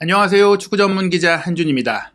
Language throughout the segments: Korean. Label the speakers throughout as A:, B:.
A: 안녕하세요. 축구 전문 기자 한준입니다.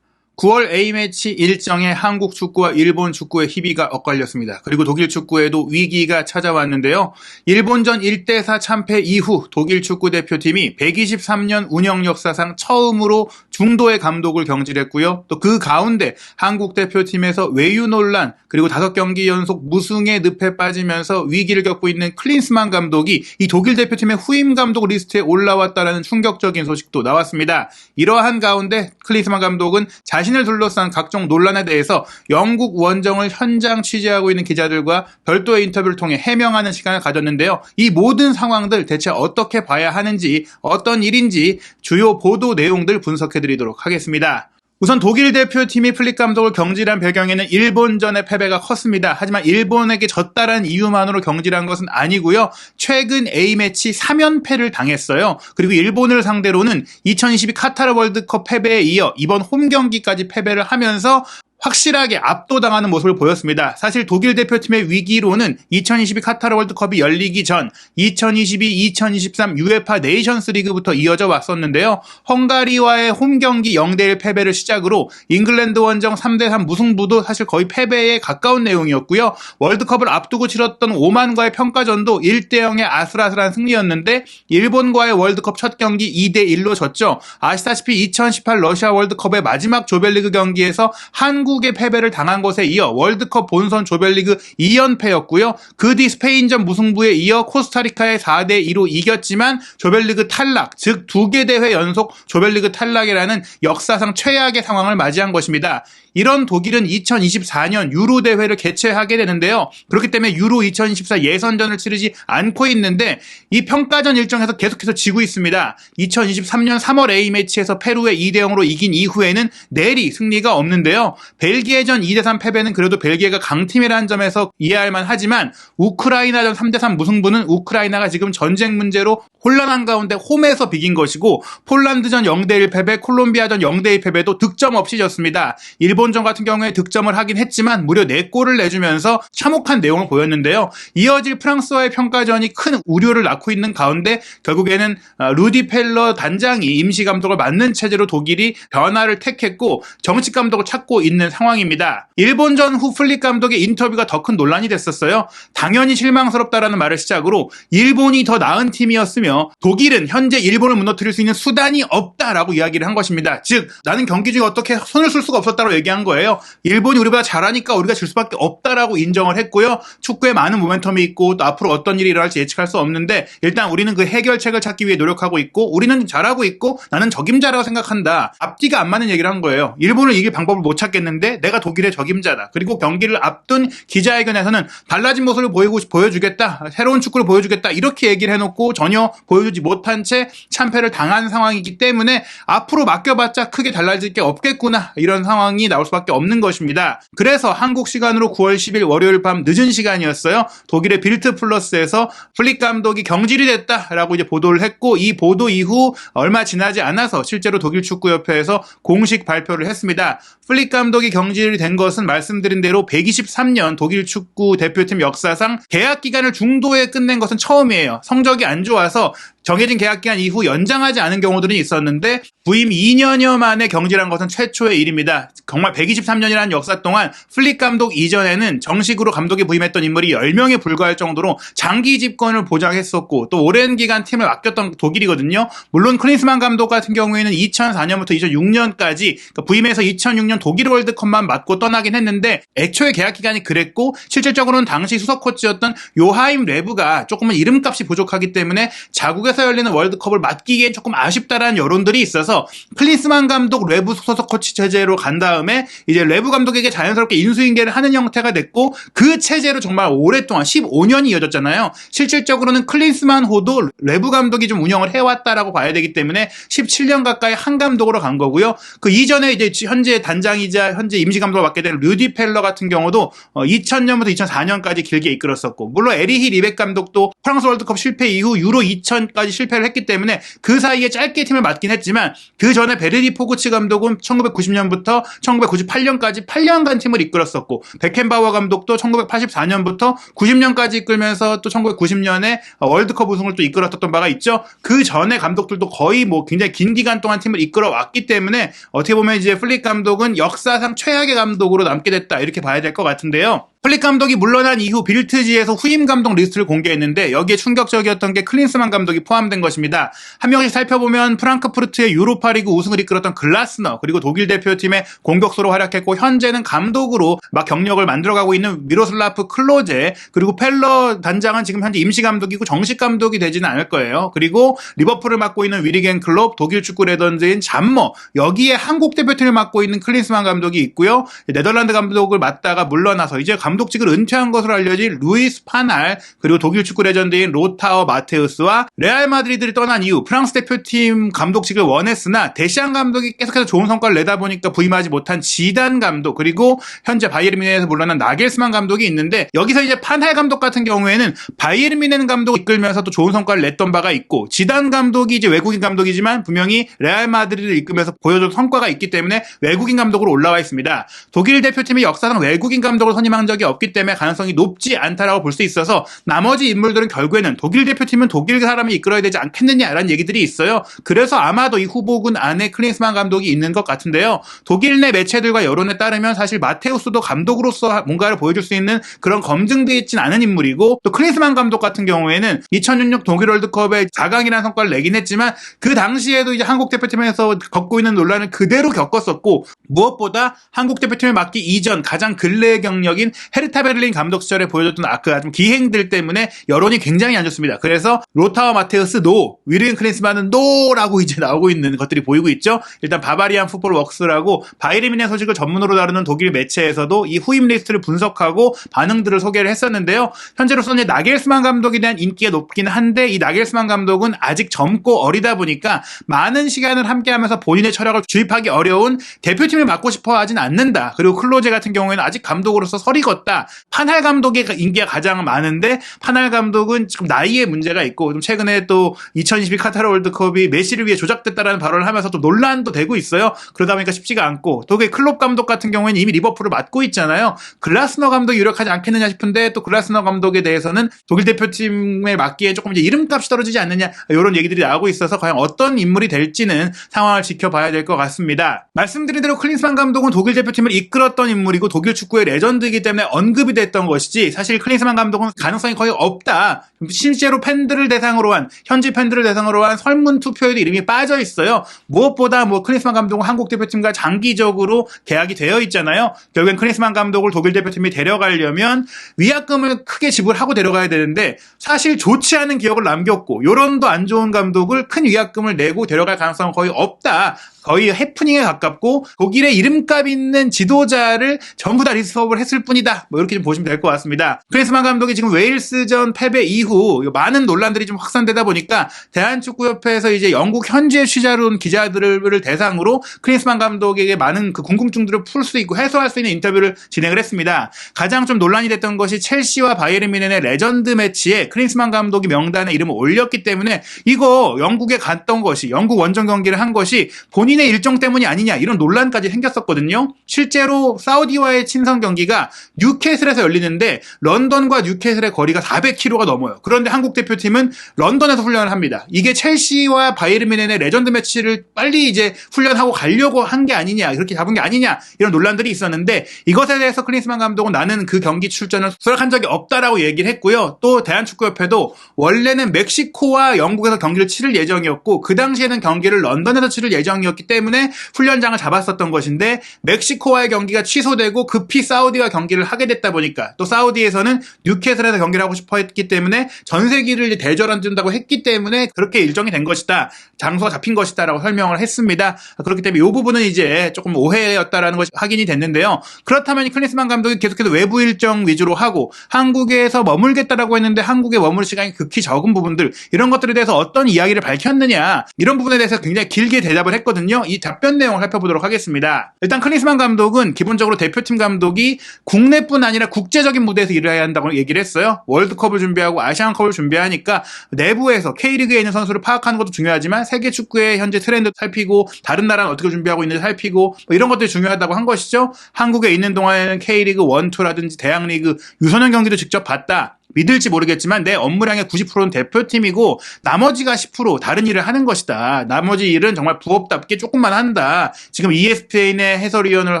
A: 9월 A매치 일정에 한국 축구와 일본 축구의 희비가 엇갈렸습니다. 그리고 독일 축구에도 위기가 찾아왔는데요. 일본전 1대4 참패 이후 독일 축구 대표팀이 123년 운영 역사상 처음으로 중도의 감독을 경질했고요. 또 그 가운데 한국 대표팀에서 외유 논란 그리고 5경기 연속 무승의 늪에 빠지면서 위기를 겪고 있는 클린스만 감독이 이 독일 대표팀의 후임 감독 리스트에 올라왔다라는 충격적인 소식도 나왔습니다. 이러한 가운데 클린스만 감독은 자신을 둘러싼 각종 논란에 대해서 영국 원정을 현장 취재하고 있는 기자들과 별도의 인터뷰를 통해 해명하는 시간을 가졌는데요. 이 모든 상황들 대체 어떻게 봐야 하는지, 어떤 일인지 주요 보도 내용들 분석해드리도록 하겠습니다. 우선 독일 대표팀이 플릭 감독을 경질한 배경에는 일본전의 패배가 컸습니다. 하지만 일본에게 졌다라는 이유만으로 경질한 것은 아니고요. 최근 A매치 3연패를 당했어요. 그리고 일본을 상대로는 2022 카타르 월드컵 패배에 이어 이번 홈 경기까지 패배를 하면서 확실하게 압도당하는 모습을 보였습니다. 사실 독일 대표팀의 위기로는 2022 카타르 월드컵이 열리기 전 2022-2023 UEFA 네이션스 리그부터 이어져 왔었는데요. 헝가리와의 홈 경기 0대1 패배를 시작으로 잉글랜드 원정 3대3 무승부도 사실 거의 패배에 가까운 내용이었고요. 월드컵을 앞두고 치렀던 오만과의 평가전도 1대0의 아슬아슬한 승리였는데 일본과의 월드컵 첫 경기 2대1로 졌죠. 아시다시피 2018 러시아 월드컵의 마지막 조별리그 경기에서 한국의 패배를 당한 것에 이어 월드컵 본선 조별리그 2연패였고요. 그 뒤 스페인전 무승부에 이어 코스타리카의 4대2로 이겼지만 조별리그 탈락, 즉 2개 대회 연속 조별리그 탈락이라는 역사상 최악의 상황을 맞이한 것입니다. 이런 독일은 2024년 유로 대회를 개최하게 되는데요. 그렇기 때문에 유로 2024 예선전을 치르지 않고 있는데 이 평가전 일정에서 계속해서 지고 있습니다. 2023년 3월 A매치에서 페루에 2대0으로 이긴 이후에는 내리 승리가 없는데요. 벨기에전 2대3 패배는 그래도 벨기에가 강팀이라는 점에서 이해할 만하지만 우크라이나전 3대3 무승부는 우크라이나가 지금 전쟁 문제로 혼란한 가운데 홈에서 비긴 것이고 폴란드전 0대1 패배, 콜롬비아전 0대2 패배도 득점 없이 졌습니다. 일본전 같은 경우에 득점을 하긴 했지만 무려 4골을 내주면서 참혹한 내용을 보였는데요. 이어질 프랑스와의 평가전이 큰 우려를 낳고 있는 가운데 결국에는 루디 펠러 단장이 임시 감독을 맡는 체제로 독일이 변화를 택했고 정식 감독을 찾고 있는 상황입니다. 일본전 후 플릭 감독의 인터뷰가 더 큰 논란이 됐었어요. 당연히 실망스럽다라는 말을 시작으로 일본이 더 나은 팀이었으며 독일은 현재 일본을 무너뜨릴 수 있는 수단이 없다라고 이야기를 한 것입니다. 즉 나는 경기 중에 어떻게 손을 쓸 수가 없었다고 얘기한 거예요. 일본이 우리보다 잘하니까 우리가 질 수밖에 없다라고 인정을 했고요. 축구에 많은 모멘텀이 있고 또 앞으로 어떤 일이 일어날지 예측할 수 없는데 일단 우리는 그 해결책을 찾기 위해 노력하고 있고 우리는 잘하고 있고 나는 적임자라고 생각한다. 앞뒤가 안 맞는 얘기를 한 거예요. 일본을 이길 방법을 못 찾겠는데 내가 독일의 적임자다. 그리고 경기를 앞둔 기자회견에서는 달라진 모습을 보여주겠다. 새로운 축구를 보여주겠다. 이렇게 얘기를 해놓고 전혀 보여주지 못한 채 참패를 당한 상황이기 때문에 앞으로 맡겨봤자 크게 달라질 게 없겠구나. 이런 상황이 나올 수밖에 없는 것입니다. 그래서 한국 시간으로 9월 10일 월요일 밤 늦은 시간이었어요. 독일의 빌트 플러스에서 플릭 감독이 경질이 됐다라고 이제 보도를 했고 이 보도 이후 얼마 지나지 않아서 실제로 독일 축구협회에서 공식 발표를 했습니다. 플릭 감독이 경질이 된 것은 말씀드린 대로 123년 독일 축구 대표팀 역사상 계약 기간을 중도에 끝낸 것은 처음이에요. 성적이 안 좋아서 정해진 계약 기간 이후 연장하지 않은 경우들이 있었는데 부임 2년여 만에 경질한 것은 최초의 일입니다. 정말 123년이라는 역사 동안 플릭 감독 이전에는 정식으로 감독에 부임했던 인물이 10명에 불과할 정도로 장기 집권을 보장했었고 또 오랜 기간 팀을 맡겼던 독일이거든요. 물론 클린스만 감독 같은 경우에는 2004년부터 2006년까지 부임해서 2006년 독일 월드컵만 맡고 떠나긴 했는데 애초에 계약 기간이 그랬고 실질적으로는 당시 수석 코치였던 요하임 레브가 조금은 이름값이 부족하기 때문에 자국에서 열리는 월드컵을 맡기기엔 조금 아쉽다라는 여론들이 있어서 클린스만 감독 레브 소속 코치 체제로 간 다음에 이제 레브 감독에게 자연스럽게 인수인계를 하는 형태가 됐고 그 체제로 정말 오랫동안 15년이 이어졌잖아요. 실질적으로는 클린스만 호도 레브 감독이 좀 운영을 해왔다라고 봐야 되기 때문에 17년 가까이 한 감독으로 간 거고요. 그 이전에 이제 현재 단장이자 현재 임시 감독을 맡게 된 루디 펠러 같은 경우도 2000년부터 2004년까지 길게 이끌었었고 물론 에리히 리벡 감독도 프랑스 월드컵 실패 이후 유로 2000까지 우승까지 실패를 했기 때문에 그 사이에 짧게 팀을 맡긴 했지만 그 전에 베르디 포그츠 감독은 1990년부터 1998년까지 8년간 팀을 이끌었었고 베켄바우어 감독도 1984년부터 90년까지 이끌면서 또 1990년에 월드컵 우승을 또 이끌었던 바가 있죠. 그 전에 감독들도 거의 뭐 굉장히 긴 기간 동안 팀을 이끌어 왔기 때문에 어떻게 보면 이제 플릭 감독은 역사상 최악의 감독으로 남게 됐다 이렇게 봐야 될 것 같은데요. 플릭 감독이 물러난 이후 빌트지에서 후임 감독 리스트를 공개했는데 여기에 충격적이었던 게 클린스만 감독이 포함된 것입니다. 한 명씩 살펴보면 프랑크푸르트의 유로파리그 우승을 이끌었던 글라스너, 그리고 독일 대표팀의 공격수로 활약했고 현재는 감독으로 막 경력을 만들어가고 있는 미로슬라프 클로제, 그리고 펠러 단장은 지금 현재 임시 감독이고 정식 감독이 되지는 않을 거예요. 그리고 리버풀을 맡고 있는 위리겐 클롭, 독일 축구 레전드인 잠머, 여기에 한국 대표팀을 맡고 있는 클린스만 감독이 있고요. 네덜란드 감독을 맡다가 물러나서 이제 감독직을 은퇴한 것으로 알려진 루이스 파날, 그리고 독일 축구 레전드인 로타어 마테우스와 레알 마드리드를 떠난 이후 프랑스 대표팀 감독직을 원했으나 데시안 감독이 계속해서 좋은 성과를 내다 보니까 부임하지 못한 지단 감독, 그리고 현재 바이에른 뮌헨에서 물러난 나겔스만 감독이 있는데 여기서 이제 파날 감독 같은 경우에는 바이에른 뮌헨 감독을 이끌면서 또 좋은 성과를 냈던 바가 있고 지단 감독이 이제 외국인 감독이지만 분명히 레알 마드리드를 이끌면서 보여준 성과가 있기 때문에 외국인 감독으로 올라와 있습니다. 독일 대표팀이 역사상 외국인 감독을 선임한 적이 없기 때문에 가능성이 높지 않다라고 볼 수 있어서 나머지 인물들은 결국에는 독일 대표팀은 독일 사람이 이끌어야 되지 않겠느냐라는 얘기들이 있어요. 그래서 아마도 이 후보군 안에 클린스만 감독이 있는 것 같은데요. 독일 내 매체들과 여론에 따르면 사실 마테우스도 감독으로서 뭔가를 보여줄 수 있는 그런 검증되어 있진 않은 인물이고 또 클린스만 감독 같은 경우에는 2006 독일 월드컵에 4강이라는 성과를 내긴 했지만 그 당시에도 이제 한국 대표팀에서 겪고 있는 논란을 그대로 겪었었고 무엇보다 한국 대표팀을 맡기 이전 가장 근래의 경력인 헤르타 베를린 감독 시절에 보여줬던 그 좀 기행들 때문에 여론이 굉장히 안 좋습니다. 그래서 로타워 마테우스 노, 위르겐 클린스만은 노라고 이제 나오고 있는 것들이 보이고 있죠. 일단 바바리안 풋볼 웍스라고 바이에른 뮌헨 소식을 전문으로 다루는 독일 매체에서도 이 후임 리스트를 분석하고 반응들을 소개를 했었는데요. 현재로서는 나겔스만 감독에 대한 인기가 높긴 한데 이 나겔스만 감독은 아직 젊고 어리다 보니까 많은 시간을 함께하면서 본인의 철학을 주입하기 어려운 대표팀을 맡고 싶어 하진 않는다. 그리고 클로제 같은 경우에는 아직 감독으로서 설익었다. 파날 감독의 인기가 가장 많은데 파날 감독은 지금 나이에 문제가 있고 좀 최근에 또 2022 카타르 월드컵이 메시를 위해 조작됐다라는 발언을 하면서 또 논란도 되고 있어요. 그러다 보니까 쉽지가 않고 독일 클롭 감독 같은 경우에는 이미 리버풀을 맡고 있잖아요. 글라스너 감독이 유력하지 않겠느냐 싶은데 또 글라스너 감독에 대해서는 독일 대표팀에 맡기에 조금 이제 이름값이 떨어지지 않느냐 이런 얘기들이 나오고 있어서 과연 어떤 인물이 될지는 상황을 지켜봐야 될 것 같습니다. 말씀드린 대로 클린스만 감독은 독일 대표팀을 이끌었던 인물이고 독일 축구의 레전드이기 때문에 언급이 됐던 것이지 사실 클린스만 감독은 가능성이 거의 없다. 실제로 팬들을 대상으로 한 현지 팬들을 대상으로 한 설문 투표에도 이름이 빠져 있어요. 무엇보다 뭐 클린스만 감독은 한국 대표팀과 장기적으로 계약이 되어 있잖아요. 결국엔 클린스만 감독을 독일 대표팀이 데려가려면 위약금을 크게 지불하고 데려가야 되는데 사실 좋지 않은 기억을 남겼고 여론도 안 좋은 감독을 큰 위약금을 내고 데려갈 가능성은 거의 없다. 거의 해프닝에 가깝고 독일의 이름값 있는 지도자를 전부 다 리스트업을 했을 뿐이다. 뭐 이렇게 좀 보시면 될 것 같습니다. 클린스만 감독이 지금 웨일스전 패배 이후 많은 논란들이 좀 확산되다 보니까 대한축구협회에서 이제 영국 현지에 취재로 온 기자들을 대상으로 클린스만 감독에게 많은 그 궁금증들을 풀 수 있고 해소할 수 있는 인터뷰를 진행을 했습니다. 가장 좀 논란이 됐던 것이 첼시와 바이에른 뮌헨의 레전드 매치에 클린스만 감독이 명단에 이름을 올렸기 때문에 이거 영국에 갔던 것이 영국 원정 경기를 한 것이 본인의 일정 때문이 아니냐 이런 논란까지 생겼었거든요. 실제로 사우디와의 친선 경기가 뉴캐슬에서 열리는데 런던과 뉴캐슬의 거리가 400km가 넘어요. 그런데 한국 대표팀은 런던에서 훈련을 합니다. 이게 첼시와 바이에른 뮌헨의 레전드 매치를 빨리 이제 훈련하고 가려고 한 게 아니냐 그렇게 잡은 게 아니냐 이런 논란들이 있었는데 이것에 대해서 클린스만 감독은 나는 그 경기 출전을 수락한 적이 없다라고 얘기를 했고요. 또 대한축구협회도 원래는 멕시코와 영국에서 경기를 치를 예정이었고 그 당시에는 경기를 런던에서 치를 예정이었기 때문에 훈련장을 잡았었던 것인데 멕시코와의 경기가 취소되고 급히 사우디와 경기를 하게 됐다 보니까 또 사우디에서는 뉴캐슬에서 경기를 하고 싶어 했기 때문에 전세기를 대절한다고 했기 때문에 그렇게 일정이 된 것이다. 장소가 잡힌 것이다 라고 설명을 했습니다. 그렇기 때문에 이 부분은 이제 조금 오해였다라는 것이 확인이 됐는데요. 그렇다면 클린스만 감독이 계속해서 외부 일정 위주로 하고 한국에서 머물겠다라고 했는데 한국에 머물 시간이 극히 적은 부분들 이런 것들에 대해서 어떤 이야기를 밝혔느냐 이런 부분에 대해서 굉장히 길게 대답을 했거든요. 있거든요. 이 답변 내용을 살펴보도록 하겠습니다. 일단 클린스만 감독은 기본적으로 대표팀 감독이 국내뿐 아니라 국제적인 무대에서 일을 해야 한다고 얘기를 했어요. 월드컵을 준비하고 아시안컵을 준비하니까 내부에서 K리그에 있는 선수를 파악하는 것도 중요하지만 세계 축구의 현재 트렌드 살피고 다른 나라는 어떻게 준비하고 있는지 살피고 이런 것들이 중요하다고 한 것이죠. 한국에 있는 동안에는 K리그 1, 2라든지 대학리그 유소년 경기도 직접 봤다. 믿을지 모르겠지만 내 업무량의 90%는 대표팀이고 나머지가 10% 다른 일을 하는 것이다. 나머지 일은 정말 부업답게 조금만 한다. 지금 ESPN의 해설위원으로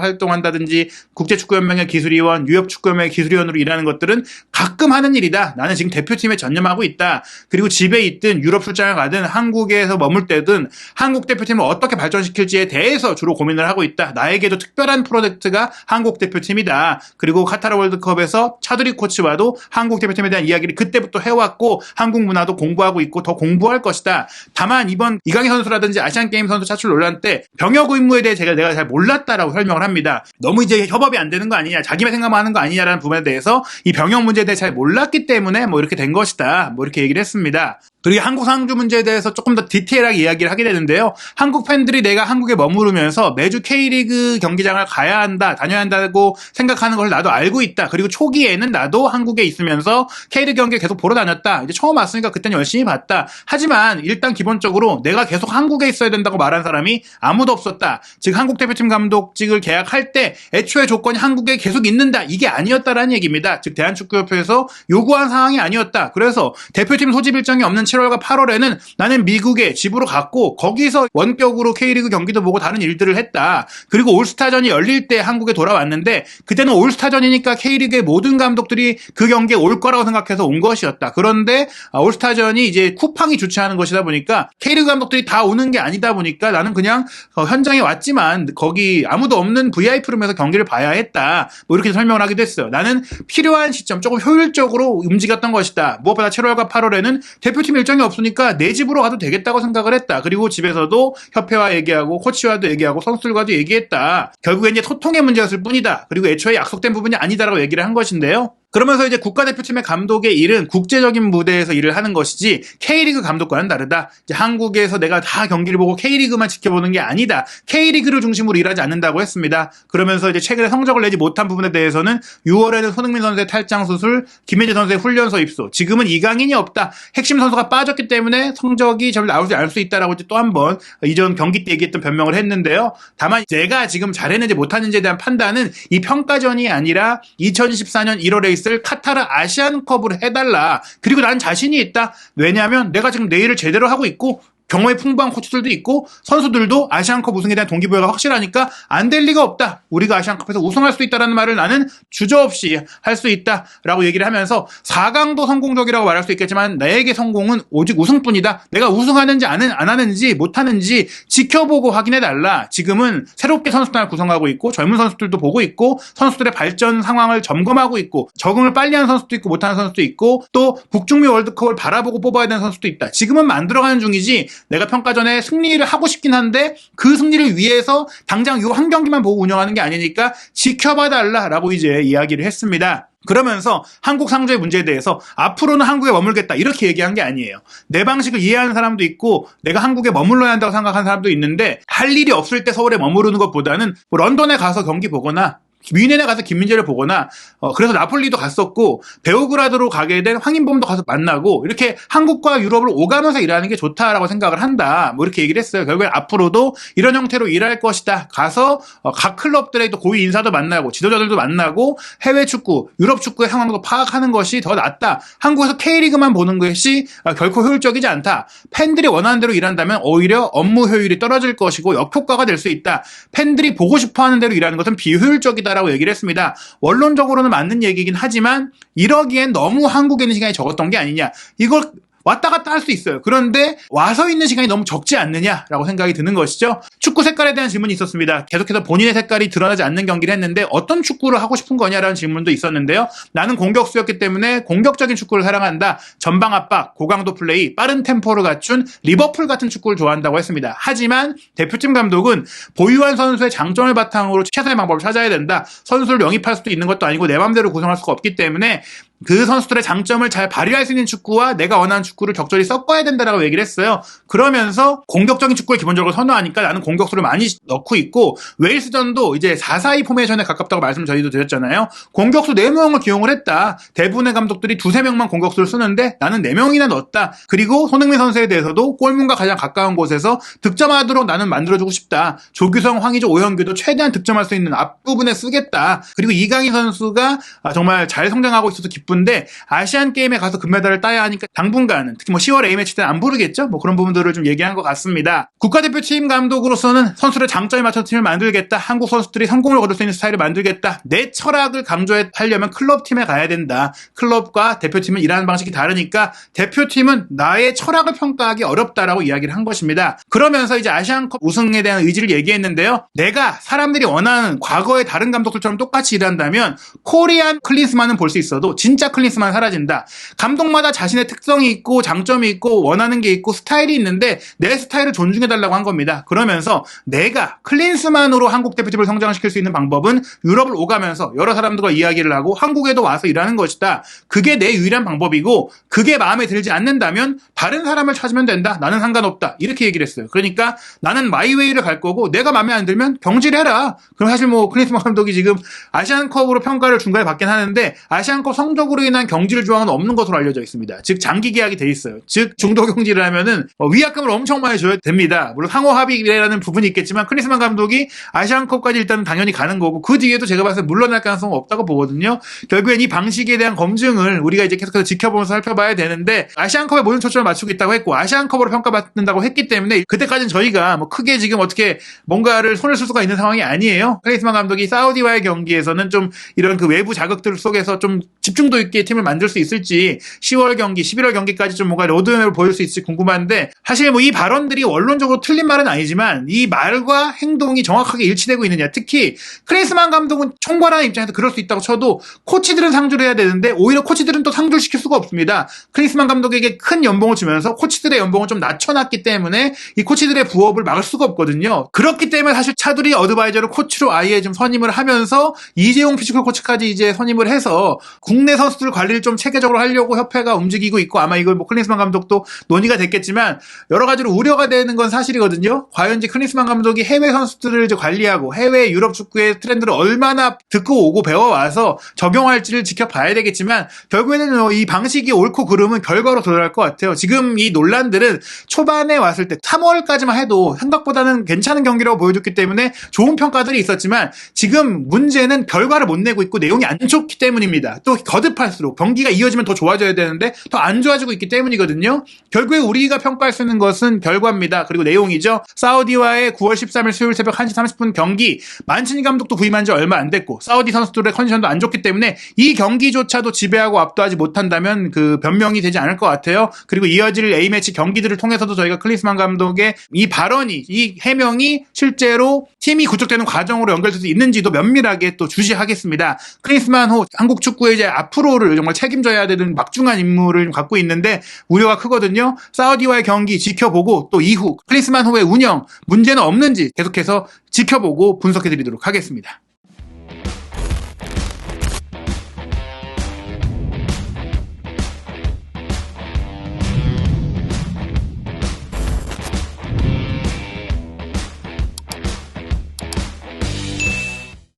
A: 활동한다든지 국제축구연맹의 기술위원, 뉴욕축구연맹의 기술위원으로 일하는 것들은 가끔 하는 일이다. 나는 지금 대표팀에 전념하고 있다. 그리고 집에 있든 유럽 출장을 가든 한국에서 머물 때든 한국 대표팀을 어떻게 발전시킬지에 대해서 주로 고민을 하고 있다. 나에게도 특별한 프로젝트가 한국 대표팀이다. 그리고 카타르 월드컵에서 차두리 코치와도 한국 대표팀에 대한 이야기를 그때부터 해왔고 한국 문화도 공부하고 있고 더 공부할 것이다. 다만 이번 이강인 선수라든지 아시안게임 선수 차출 논란 때 병역 의무에 대해 내가 잘 몰랐다라고 설명을 합니다. 너무 이제 협업이 안 되는 거 아니냐, 자기만 생각만 하는 거 아니냐라는 부분에 대해서 이 병역 문제에 대해 잘 몰랐기 때문에 뭐 이렇게 된 것이다. 뭐 이렇게 얘기를 했습니다. 그리고 한국 상주 문제에 대해서 조금 더 디테일하게 이야기를 하게 되는데요. 한국 팬들이 내가 한국에 머무르면서 매주 K리그 경기장을 가야 한다, 다녀야 한다고 생각하는 걸 나도 알고 있다. 그리고 초기에는 나도 한국에 있으면서 K리그 경기 계속 보러 다녔다. 이제 처음 왔으니까 그때는 열심히 봤다. 하지만 일단 기본적으로 내가 계속 한국에 있어야 된다고 말한 사람이 아무도 없었다. 즉 한국 대표팀 감독직을 계약할 때 애초에 조건이 한국에 계속 있는다. 이게 아니었다라는 얘기입니다. 즉 대한축구협회에서 요구한 사항이 아니었다. 그래서 대표팀 소집 일정이 없는 7월과 8월에는 나는 미국에 집으로 갔고 거기서 원격으로 K리그 경기도 보고 다른 일들을 했다. 그리고 올스타전이 열릴 때 한국에 돌아왔는데 그때는 올스타전이니까 K리그의 모든 감독들이 그 경기에 올 거라고 생각해서 온 것이었다. 그런데 올스타전이 이제 쿠팡이 주최하는 것이다 보니까 K리그 감독들이 다 오는 게 아니다 보니까 나는 그냥 현장에 왔지만 거기 아무도 없는 VIP룸에서 경기를 봐야 했다. 뭐 이렇게 설명을 하기도 했어요. 나는 필요한 시점 조금 효율적으로 움직였던 것이다. 무엇보다 7월과 8월에는 대표팀 일정이 없으니까 내 집으로 가도 되겠다고 생각을 했다. 그리고 집에서도 협회와 얘기하고 코치와도 얘기하고 선수들과도 얘기했다. 결국엔 이제 소통의 문제였을 뿐이다. 그리고 애초에 약속된 부분이 아니다라고 얘기를 한 것인데요. 그러면서 이제 국가대표팀의 감독의 일은 국제적인 무대에서 일을 하는 것이지 K리그 감독과는 다르다. 이제 한국에서 내가 다 경기를 보고 K리그만 지켜보는 게 아니다. K리그를 중심으로 일하지 않는다고 했습니다. 그러면서 이제 최근에 성적을 내지 못한 부분에 대해서는 6월에는 손흥민 선수의 탈장 수술, 김민재 선수의 훈련소 입소, 지금은 이강인이 없다. 핵심 선수가 빠졌기 때문에 성적이 잘 나올 수 있다라고 이제 또 한 번 이전 경기 때 얘기했던 변명을 했는데요. 다만 내가 지금 잘했는지 못했는지에 대한 판단은 이 평가전이 아니라 2014년 1월에 있을 카타르 아시안컵으로 해달라. 그리고 난 자신이 있다. 왜냐하면 내가 지금 내 일을 제대로 하고 있고 경험이 풍부한 코치들도 있고 선수들도 아시안컵 우승에 대한 동기부여가 확실하니까 안 될 리가 없다. 우리가 아시안컵에서 우승할 수 있다는 말을 나는 주저없이 할 수 있다라고 얘기를 하면서 4강도 성공적이라고 말할 수 있겠지만 나에게 성공은 오직 우승뿐이다. 내가 우승하는지 안 하는지 못하는지 지켜보고 확인해달라. 지금은 새롭게 선수단을 구성하고 있고 젊은 선수들도 보고 있고 선수들의 발전 상황을 점검하고 있고 적응을 빨리 하는 선수도 있고 못하는 선수도 있고 또 북중미 월드컵을 바라보고 뽑아야 되는 선수도 있다. 지금은 만들어가는 중이지 내가 평가전에 승리를 하고 싶긴 한데 그 승리를 위해서 당장 요 한 경기만 보고 운영하는 게 아니니까 지켜봐달라라고 이제 이야기를 했습니다. 그러면서 한국 상주의 문제에 대해서 앞으로는 한국에 머물겠다 이렇게 얘기한 게 아니에요. 내 방식을 이해하는 사람도 있고 내가 한국에 머물러야 한다고 생각하는 사람도 있는데 할 일이 없을 때 서울에 머무르는 것보다는 뭐 런던에 가서 경기 보거나 뮌헨에 가서 김민재를 보거나 그래서 나폴리도 갔었고 베오그라드로 가게 된 황인범도 가서 만나고 이렇게 한국과 유럽을 오가면서 일하는 게 좋다라고 생각을 한다. 뭐 이렇게 얘기를 했어요. 결국엔 앞으로도 이런 형태로 일할 것이다. 가서 각 클럽들의 또 고위 인사도 만나고 지도자들도 만나고 해외 축구, 유럽 축구의 상황도 파악하는 것이 더 낫다. 한국에서 K리그만 보는 것이 결코 효율적이지 않다. 팬들이 원하는 대로 일한다면 오히려 업무 효율이 떨어질 것이고 역효과가 될 수 있다. 팬들이 보고 싶어하는 대로 일하는 것은 비효율적이다. 라고 얘기를 했습니다. 원론적으로는 맞는 얘기긴 하지만 이러기엔 너무 한국에 있는 시간이 적었던 게 아니냐. 이걸 왔다 갔다 할 수 있어요. 그런데 와서 있는 시간이 너무 적지 않느냐라고 생각이 드는 것이죠. 축구 색깔에 대한 질문이 있었습니다. 계속해서 본인의 색깔이 드러나지 않는 경기를 했는데 어떤 축구를 하고 싶은 거냐라는 질문도 있었는데요. 나는 공격수였기 때문에 공격적인 축구를 사랑한다. 전방 압박, 고강도 플레이, 빠른 템포를 갖춘 리버풀 같은 축구를 좋아한다고 했습니다. 하지만 대표팀 감독은 보유한 선수의 장점을 바탕으로 최선의 방법을 찾아야 된다. 선수를 영입할 수도 있는 것도 아니고 내 마음대로 구성할 수가 없기 때문에 그 선수들의 장점을 잘 발휘할 수 있는 축구와 내가 원하는 축구를 적절히 섞어야 된다라고 얘기를 했어요. 그러면서 공격적인 축구를 기본적으로 선호하니까 나는 공격수를 많이 넣고 있고, 웨일스전도 이제 4-4-2 포메이션에 가깝다고 말씀을 저희도 드렸잖아요. 공격수 4명을 기용을 했다. 대부분의 감독들이 2-3명만 공격수를 쓰는데 나는 4명이나 넣었다. 그리고 손흥민 선수에 대해서도 골문과 가장 가까운 곳에서 득점하도록 나는 만들어주고 싶다. 조규성, 황의조, 오현규도 최대한 득점할 수 있는 앞부분에 쓰겠다. 그리고 이강인 선수가 정말 잘 성장하고 있어서 기쁜데, 아시안 게임에 가서 금메달을 따야 하니까 당분간은, 특히 10월 A매치 때는 안 부르겠죠? 그런 부분들을 좀 얘기한 것 같습니다. 국가대표팀 감독으로서는 선수들의 장점에 맞춰서 팀을 만들겠다. 한국 선수들이 성공을 거둘 수 있는 스타일을 만들겠다. 내 철학을 강조하려면 클럽팀에 가야 된다. 클럽과 대표팀은 일하는 방식이 다르니까 대표팀은 나의 철학을 평가하기 어렵다라고 이야기를 한 것입니다. 그러면서 이제 아시안컵 우승에 대한 의지를 얘기했는데요. 내가 사람들이 원하는 과거의 다른 감독들처럼 똑같이 일한다면 코리안 클린스만은 볼 수 있어도 진짜 클린스만은 사라진다. 감독마다 자신의 특성이 있고 장점이 있고 원하는 게 있고 스타일이 있는데 내 스타일을 존중해달라고 한 겁니다. 그러면서 내가 클린스만으로 한국 대표팀을 성장시킬 수 있는 방법은 유럽을 오가면서 여러 사람들과 이야기를 하고 한국에도 와서 일하는 것이다. 그게 내 유일한 방법이고, 그게 마음에 들지 않는다면 다른 사람을 찾으면 된다. 나는 상관없다. 이렇게 얘기를 했어요. 그러니까 나는 마이웨이를 갈 거고, 내가 마음에 안 들면 경질해라. 그럼 사실 클린스만 감독이 지금 아시안컵으로 평가를 중간에 받긴 하는데 아시안컵 성적으로 인한 경질 조항은 없는 것으로 알려져 있습니다. 즉 장기 계약이 돼 있어요. 즉 중도 경질을 하면은 위약금을 엄청 많이 줘야 됩니다. 물론 상호 합의라는 부분이 있겠지만 클린스만 감독이 아시안컵까지 일단은 당연히 가는 거고, 그 뒤에도 제가 봤을 때 물러날 가능성은 없다고 보거든요. 결국엔 이 방식에 대한 검증을 우리가 이제 계속해서 지켜보면서 살펴봐야 되는데, 아시안컵에 모든 초점을 맞추고 있다고 했고 아시안컵으로 평가받는다고 했기 때문에 그때까지는 저희가 크게 지금 어떻게 뭔가를 손을 쓸 수가 있는 상황이 아니에요. 클린스만 감독이 사우디와의 경기에서는 좀 이런 그 외부 자극들 속에서 좀 집중도 있게 팀을 만들 수 있을지, 10월 경기, 11월 경기까지 좀 뭔가 로드맵을 보일 수 있을지 궁금한데, 사실 이 발언들이 원론적으로 틀린 말은 아니지만 이 말과 행동이 정확하게 일치되고 있느냐. 특히 클린스만 감독은 총괄하는 입장에서 그럴 수 있다고 쳐도 코치들은 상주를 해야 되는데 오히려 코치들은 또 상주를 시킬 수가 없습니다. 클린스만 감독에게 큰 연봉을 주면서 코치들의 연봉을 좀 낮춰놨기 때문에 이 코치들의 부업을 막을 수가 없거든요. 그렇기 때문에 사실 차두리 어드바이저를 코치로 아예 좀 선임을 하면서 이재용 피지컬 코치까지 이제 선임을 해서 국내 선수들 관리를 좀 체계적으로 하려고 협회가 움직이고 있고, 아마 이걸 클린스만 감독도 논의가 됐겠지만 여러 가지로 우려가 되는 건 사실이거든요. 과연 이제 클린스만 감독이 해외 선수들을 이제 관리하고 해외 유럽 축구의 트렌드를 얼마나 듣고 오고 배워와서 적용할지를 지켜봐야 되겠지만, 결국에는 이 방식이 옳고 그름은 결과로 드러날 것 같아요. 지금 이 논란들은 초반에 왔을 때 3월까지만 해도 생각보다는 괜찮은 경기라고 보여줬기 때문에 좋은 평가들이 있었지만, 지금 문제는 결과를 못 내고 있고 내용이 안 좋기 때문입니다. 또 거듭할수록 경기가 이어지면 더 좋아져야 되는데 더 안 좋아지고 있기 때문이거든요. 결국에 우리가 평가할 수 있는 것은 결과입니다. 그리고 내용이죠. 사우디와의 9월 13일 수요일 새벽 1시 30분 경기, 만치니 감독도 부임한 지 얼마 안 됐고 사우디 선수들의 컨디션도 안 좋기 때문에 이 경기조차도 지배하고 압도하지 못한다면 그 변명이 되지 않을 것 같아요. 그리고 이어질 A매치 경기들을 통해서도 저희가 클린스만 감독의 이 발언이, 이 해명이 실제로 팀이 구축되는 과정으로 연결될 수 있는지도 면밀하게 또 주시하겠습니다. 클린스만 호 한국 축구의 이제 앞으로를 정말 책임져야 되는 막중한 임무를 갖고 있는데 우려가 크거든요. 사우디와의 경기 지켜보고 또 이후 클린스만 호의 운영 문제는 없는지 계속해서 지켜보고 분석해드리도록 하겠습니다.